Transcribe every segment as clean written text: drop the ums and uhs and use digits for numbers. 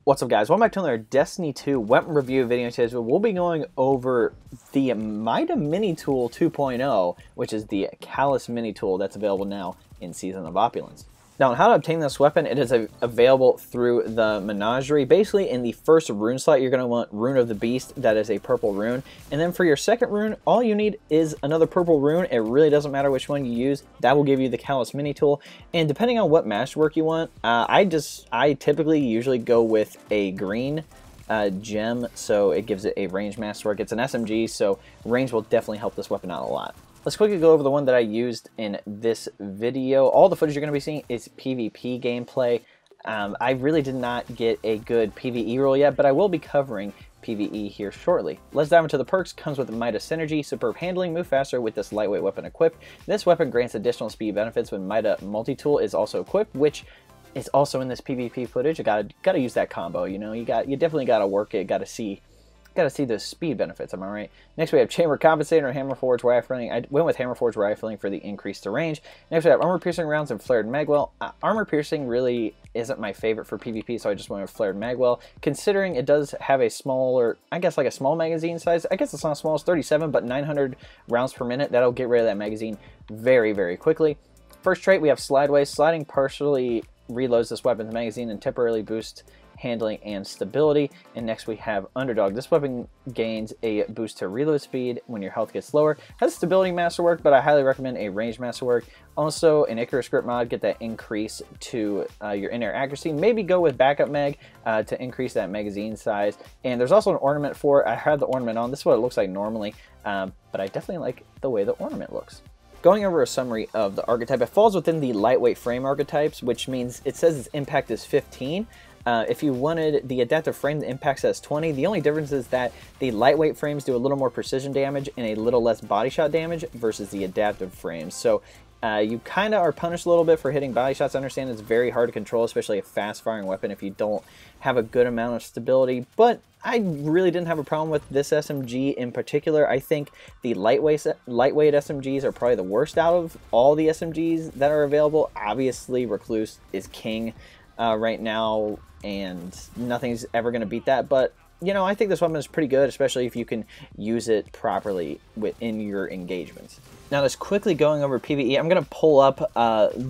What's up, guys? Welcome back to another Destiny 2 weapon review video. Today we'll be going over the MIDA Mini-Tool 2.0, which is the CALUS Mini-Tool that's available now in Season of Opulence. Now, on how to obtain this weapon, it is available through the Menagerie. Basically, in the first rune slot, you're going to want Rune of the Beast. That is a purple rune. And then for your second rune, all you need is another purple rune. It really doesn't matter which one you use. That will give you the CALUS Mini-Tool. And depending on what masterwork you want, I typically usually go with a green gem, so it gives it a range masterwork. It's an SMG, so range will definitely help this weapon out a lot. Let's quickly go over the one that I used in this video. All the footage you're going to be seeing is PvP gameplay. I really did not get a good PvE roll yet, but I will be covering PvE here shortly. Let's dive into the perks. Comes with MIDA Synergy, superb handling, move faster with this lightweight weapon equipped. This weapon grants additional speed benefits when MIDA Multi-Tool is also equipped, which is also in this PvP footage. You gotta use that combo. You know, you definitely gotta work it. Gotta see the speed benefits, am I right? Next we have Chamber Compensator and Hammer Forge Rifling. I went with Hammer Forge Rifling for the increase to range. Next we have Armor Piercing Rounds and Flared Magwell. Armor Piercing really isn't my favorite for PvP, so I just went with Flared Magwell. Considering it does have a smaller, I guess like a small magazine size. I guess it's not small, it's 37, but 900 rounds per minute. That'll get rid of that magazine very, very quickly. First trait, we have Slideways. Sliding partially reloads this weapon's magazine and temporarily boosts handling and stability. And next we have Underdog. This weapon gains a boost to reload speed when your health gets lower. Has stability masterwork, but I highly recommend a range masterwork. Also, an Icarus Grip mod, get that increase to your in-air accuracy. Maybe go with backup mag to increase that magazine size. And there's also an ornament for it. I had the ornament on. This is what it looks like normally, but I definitely like the way the ornament looks. Going over a summary of the archetype, it falls within the lightweight frame archetypes, which means it says its impact is 15. If you wanted the adaptive frame, the impact says 20. The only difference is that the lightweight frames do a little more precision damage and a little less body shot damage versus the adaptive frames. So you kind of are punished a little bit for hitting body shots. I understand it's very hard to control, especially a fast-firing weapon if you don't have a good amount of stability. But I really didn't have a problem with this SMG in particular. I think the lightweight SMGs are probably the worst out of all the SMGs that are available. Obviously, Recluse is king right now, and nothing's ever going to beat that. But you know, I think this weapon is pretty good, especially if you can use it properly within your engagements. Now, just quickly going over PvE, I'm going to pull up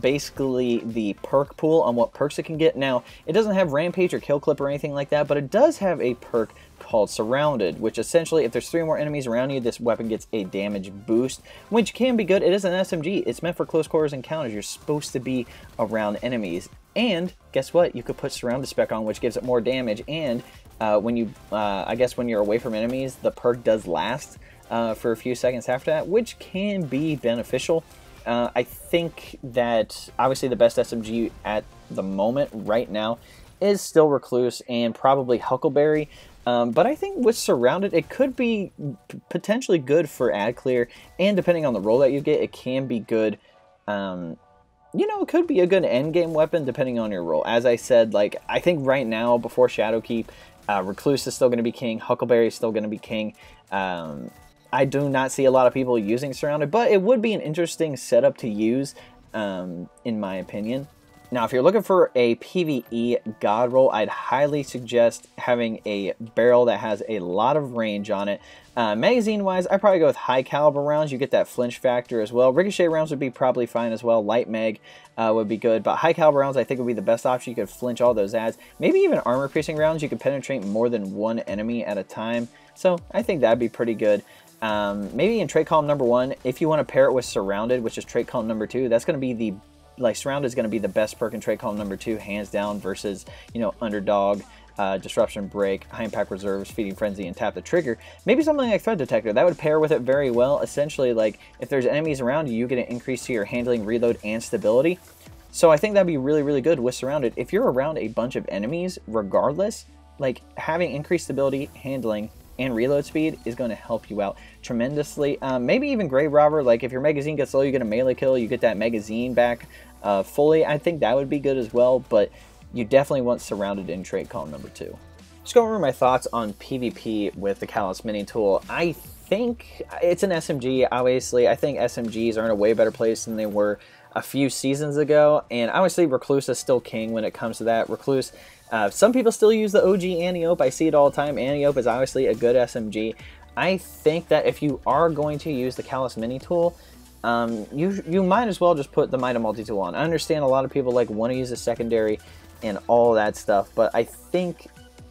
basically the perk pool on what perks it can get. Now, it doesn't have Rampage or Kill Clip or anything like that, but it does have a perk called Surrounded, which essentially, if there's 3 more enemies around you, this weapon gets a damage boost, which can be good. It is an SMG. It's meant for close quarters encounters. You're supposed to be around enemies. And guess what? You could put Surrounded spec on, which gives it more damage. And I guess when you're away from enemies, the perk does last for a few seconds after that, which can be beneficial. I think that obviously the best SMG at the moment right now is still Recluse and probably Huckleberry. But I think with Surrounded, it could be potentially good for ad clear, and depending on the roll that you get, it can be good. You know, it could be a good endgame weapon depending on your role. As I said, like, I think right now, before Shadowkeep, Recluse is still going to be king. Huckleberry is still going to be king. I do not see a lot of people using Surrounded, but it would be an interesting setup to use, in my opinion. Now, if you're looking for a PvE god roll, I'd highly suggest having a barrel that has a lot of range on it. Magazine-wise, I'd probably go with high caliber rounds. You get that flinch factor as well. Ricochet rounds would be probably fine as well. Light mag would be good, but high caliber rounds I think would be the best option. You could flinch all those ads. Maybe even armor piercing rounds. You could penetrate more than one enemy at a time. So I think that'd be pretty good. Maybe in trait column number 1, if you want to pair it with Surrounded, which is trait column number 2, that's going to be the Surrounded is going to be the best perk in trait column number 2, hands down, versus, you know, Underdog, Disruption Break, High Impact Reserves, Feeding Frenzy, and Tap the Trigger. Maybe something like Threat Detector. That would pair with it very well. Essentially, like, if there's enemies around you, you get an increase to your handling, reload, and stability. So I think that'd be really, really good with Surrounded. If you're around a bunch of enemies, regardless, like, having increased stability, handling, and reload speed is going to help you out tremendously. Maybe even Grave Robber, like if your magazine gets low, you get a melee kill, you get that magazine back fully. I think that would be good as well, but you definitely want Surrounded in trait column number 2. Just going over my thoughts on PvP with the CALUS Mini-Tool. I think it's an SMG, obviously. I think SMGs are in a way better place than they were a few seasons ago, and obviously Recluse is still king when it comes to that. Recluse Some people still use the OG Antiope. I see it all the time. Antiope is obviously a good SMG. I think that if you are going to use the CALUS Mini-Tool, you might as well just put the MIDA Multi-Tool on. I understand a lot of people want to use a secondary and all that stuff, but I think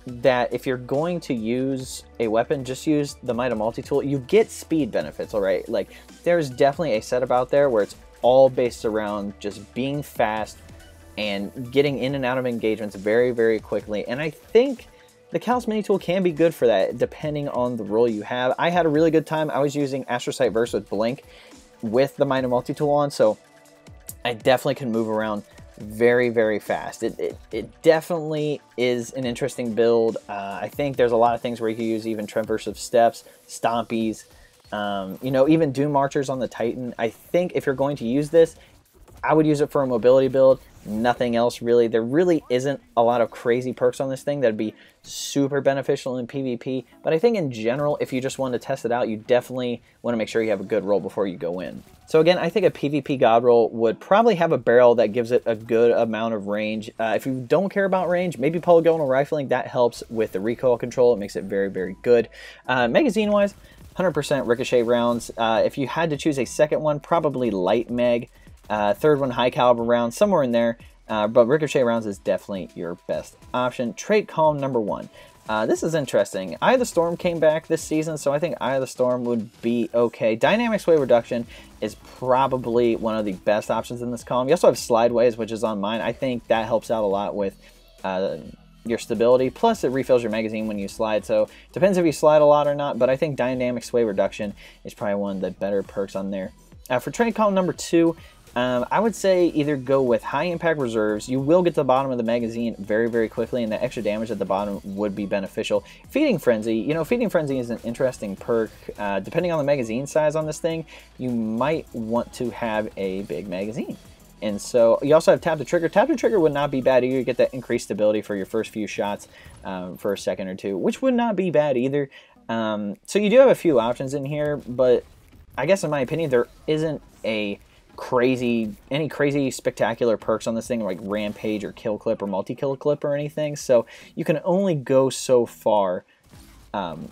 that if you're going to use a weapon, just use the MIDA Multi-Tool. You get speed benefits, all right? Like, there's definitely a setup out there where it's all based around just being fast and getting in and out of engagements very, very quickly. And I think the CALUS Mini-Tool can be good for that, depending on the role you have. I had a really good time. I was using Astrocyte Verse with Blink with the MIDA Multi-Tool on, so I definitely can move around very, very fast. It definitely is an interesting build. I think there's a lot of things where you can use even Traversive Steps, Stompies, you know, even Doom Marchers on the Titan. I think if you're going to use this, I would use it for a mobility build. Nothing else really. There really isn't a lot of crazy perks on this thing that'd be super beneficial in PvP, but I think in general, if you just want to test it out, you definitely want to make sure you have a good roll before you go in. So again, I think a PvP god roll would probably have a barrel that gives it a good amount of range. If you don't care about range, maybe polygonal rifling. That helps with the recoil control. It makes it very, very good. Magazine-wise, 100% ricochet rounds. If you had to choose a second one, probably light mag. Third one, high caliber rounds, somewhere in there. But ricochet rounds is definitely your best option. Trait calm number 1. This is interesting. Eye of the Storm came back this season, so I think Eye of the Storm would be okay. Dynamic sway reduction is probably one of the best options in this column. You also have Slideways, which is on mine. I think that helps out a lot with your stability. Plus, it refills your magazine when you slide, so depends if you slide a lot or not, but I think Dynamic sway reduction is probably one of the better perks on there. For trait column number 2, I would say either go with high impact reserves. You will get to the bottom of the magazine very, very quickly, and the extra damage at the bottom would be beneficial. Feeding Frenzy, you know, Feeding Frenzy is an interesting perk. Depending on the magazine size on this thing, you might want to have a big magazine. And so you also have Tap the Trigger. Tap the Trigger would not be bad either. You get that increased stability for your first few shots for a second or two, which would not be bad either. So you do have a few options in here, but I guess in my opinion, there isn't any crazy spectacular perks on this thing like Rampage or Kill Clip or Multi-Kill Clip or anything, so you can only go so far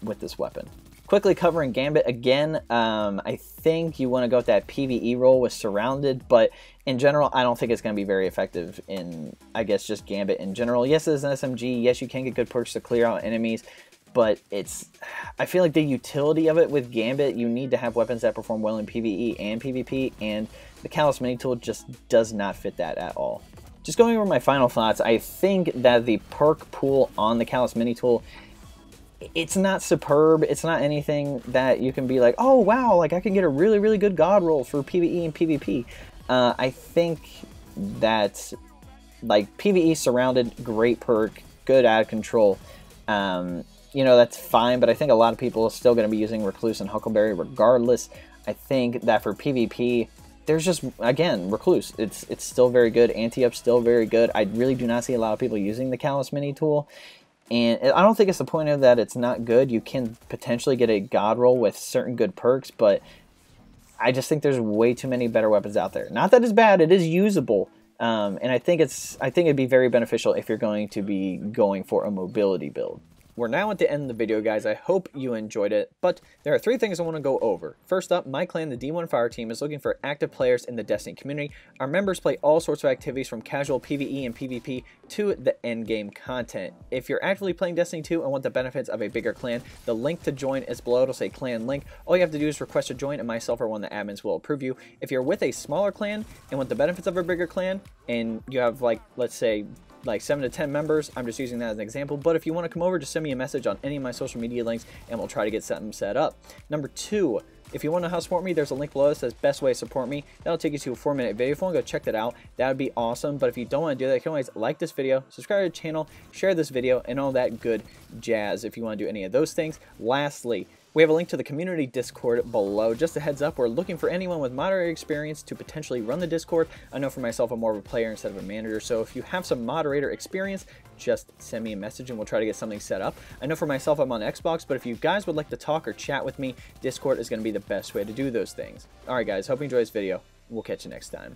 with this weapon. Quickly covering Gambit again, I think you want to go with that PvE role with Surrounded, but in general I don't think it's going to be very effective in, I guess, just Gambit in general. Yes, it is an SMG, yes you can get good perks to clear out enemies, but I feel like the utility of it with Gambit, you need to have weapons that perform well in PvE and PvP, and the CALUS Mini-Tool just does not fit that at all. Just going over my final thoughts, I think that the perk pool on the CALUS Mini-Tool, it's not superb. It's not anything that you can be like, oh wow, like I can get a really, really good god roll for PvE and PvP. I think that like PvE Surrounded, great perk, good ad control. You know, that's fine, but I think a lot of people are still going to be using Recluse and Huckleberry regardless. I think that for PvP, there's just, again, Recluse. It's still very good. Anti-Up's still very good. I really do not see a lot of people using the CALUS Mini-Tool. And I don't think it's the point of that it's not good. You can potentially get a god roll with certain good perks, but I just think there's way too many better weapons out there. Not that it's bad, it is usable. And I think it'd be very beneficial if you're going to be going for a mobility build. We're now at the end of the video, guys. I hope you enjoyed it, but there are 3 things I want to go over. First up, my clan, the D1 Fire Team, is looking for active players in the Destiny community. Our members play all sorts of activities from casual PvE and PvP to the endgame content. If you're actively playing Destiny 2 and want the benefits of a bigger clan, the link to join is below. It'll say clan link. All you have to do is request to join, and myself or one of the admins will approve you. If you're with a smaller clan and want the benefits of a bigger clan, and you have, like, let's say, like 7 to 10 members, I'm just using that as an example, but if you want to come over, just send me a message on any of my social media links and we'll try to get something set up. Number 2, if you want to know how to support me, there's a link below that says best way to support me. That'll take you to a 4-minute video. If you want to go check that out, that would be awesome. But if you don't want to do that, you can always like this video, subscribe to the channel, share this video, and all that good jazz if you want to do any of those things. Lastly, we have a link to the community Discord below. Just a heads up, we're looking for anyone with moderator experience to potentially run the Discord. I know for myself, I'm more of a player instead of a manager, so if you have some moderator experience, just send me a message and we'll try to get something set up. I know for myself, I'm on Xbox, but if you guys would like to talk or chat with me, Discord is going to be the best way to do those things. Alright guys, hope you enjoyed this video. We'll catch you next time.